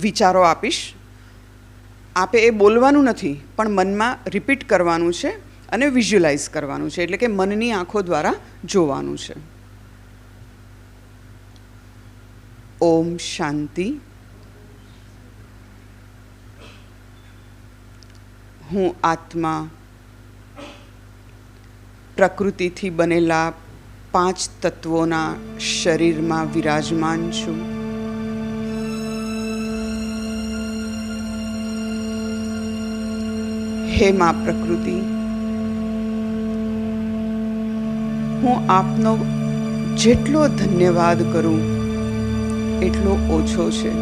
વિચારો આપીશ. આપે એ બોલવાનું નથી, પણ મનમાં રિપીટ કરવાનું છે અને વિઝ્યુલાઇઝ કરવાનું છે, એટલે કે મનની આંખો દ્વારા જોવાનું છે. ઓમ શાંતિ. હું આત્મા પ્રકૃતિથી બનેલા 5 તત્વોના શરીરમાં વિરાજમાન છું. હે મા પ્રકૃતિ, હું આપનો જેટલો ધન્યવાદ કરું એટલો ઓછો છે.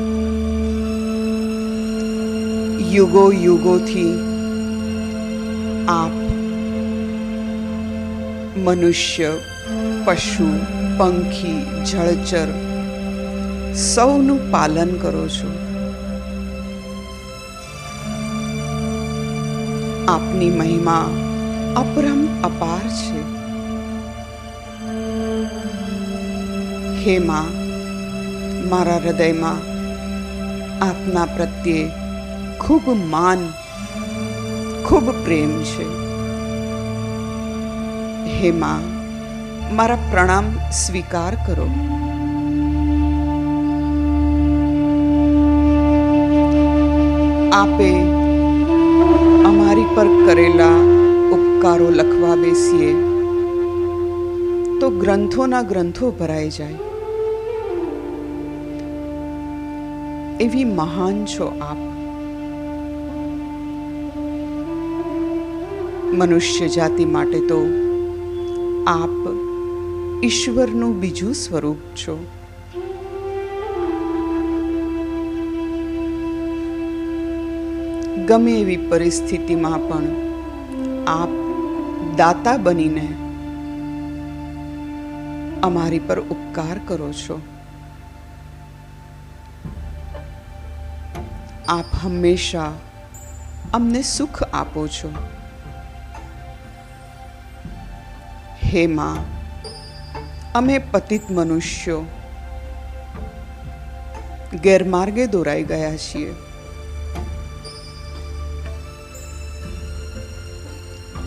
યુગો યુગોથી આપ મનુષ્ય, પશુ, પંખી, જળચર સૌનું પાલન કરો છો. આપની મહિમા અપરમ અપાર છે. હે માં, મારા હૃદયમાં આપના પ્રત્યે ખૂબ માન, ખૂબ પ્રેમ છે. હે માં, મારા પ્રણામ સ્વીકાર કરો. આપે અમારી પર કરેલા ઉપકારો લખવા બેસીએ તો ગ્રંથોના ગ્રંથો ભરાઈ જાય. એવી મહાન છો આપ. મનુષ્ય જાતિ માટે તો આપ ઈશ્વરનું બીજું સ્વરૂપ છો. ગમે એવી પરિસ્થિતિમાં પણ આપ દાતા બનીને અમારી પર ઉપકાર કરો છો. આપ હંમેશા અમને સુખ આપો છો. હે માં, અમે પતિત મનુષ્યો ગેરમાર્ગે દોરાઈ ગયા છીએ.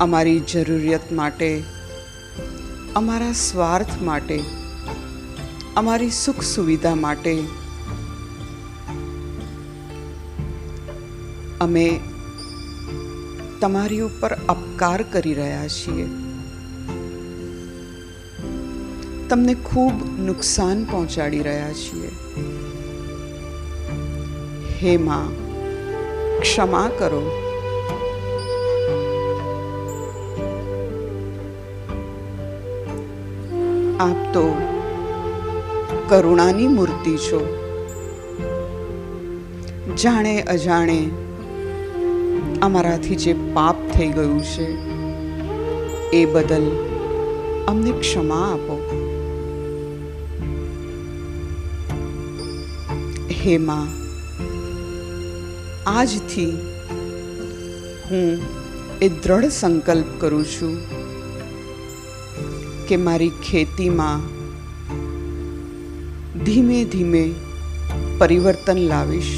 અમારી જરૂરિયાત માટે, અમારા સ્વાર્થ માટે, અમારી સુખ સુવિધા માટે અમે તમારી ઉપર અપકાર કરી રહ્યા છીએ. તમને ખૂબ નુકસાન પહોંચાડી રહ્યા છીએ. હે માં, ક્ષમા કરો. આપ તો કરુણાની મૂર્તિ છો. જાણે અજાણે અમારાથી જે પાપ થઈ ગયું છે એ બદલ અમને ક્ષમા આપો. હે માં, આજથી હું એ દ્રઢ સંકલ્પ કરું છું કે મારી ખેતીમાં ધીમે ધીમે પરિવર્તન લાવીશ.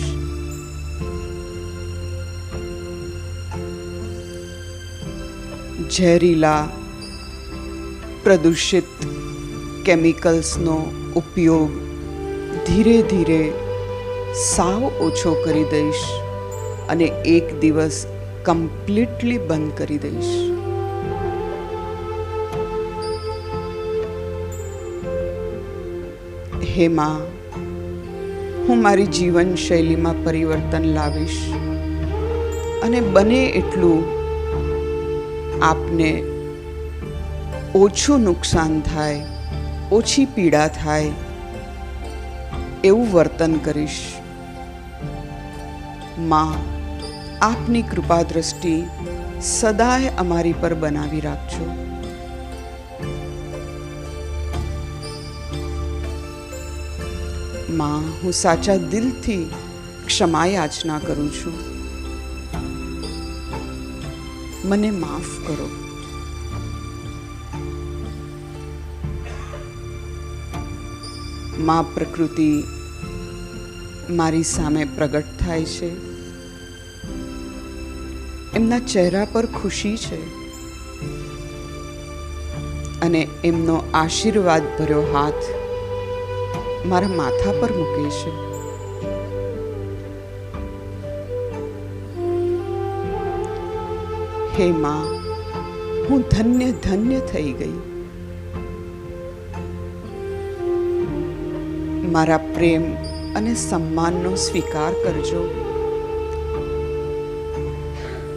ઝેરીલા પ્રદૂષિત કેમિકલ્સનો ઉપયોગ ધીરે ધીરે સાવ ઓછો કરી દઈશ અને એક દિવસ કમ્પ્લીટલી બંધ કરી દઈશ. હે માં, હું મારી જીવનશૈલીમાં પરિવર્તન લાવીશ અને બને એટલું આપને ઓછું નુકસાન થાય, ઓછી પીડા થાય એવું વર્તન કરીશ. માં, આપની કૃપા દ્રષ્ટિ સદાય અમારી પર બનાવી રાખજો. માં, હું સાચા દિલથી ક્ષમા યાચના કરું છું. મને માફ કરો. માં પ્રકૃતિ મારી સામે પ્રગટ થાય છે. એમના ચહેરા પર ખુશી છે અને એમનો આશીર્વાદ ભર્યો હાથ મારા માથા પર મૂકે છે. હે માં, હું ધન્ય ધન્ય થઈ ગઈ. મારા પ્રેમ અને સન્માનનો સ્વીકાર કરજો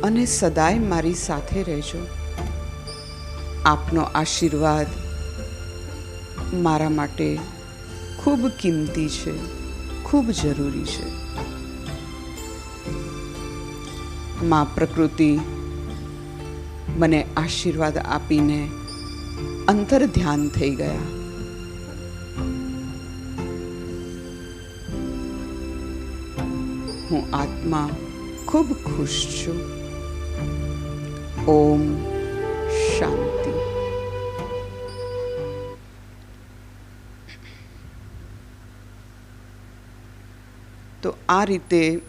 અને સદાય મારી સાથે રહેજો. આપનો આશીર્વાદ મારા માટે ખૂબ કિંમતી છે, ખૂબ જરૂરી છે. માં પ્રકૃતિ મને આશીર્વાદ આપીને અંતર ધ્યાન થઈ ગયા. હું આત્મા ખૂબ ખુશ છું. ઓમ શાંતિ. તો આ રીતે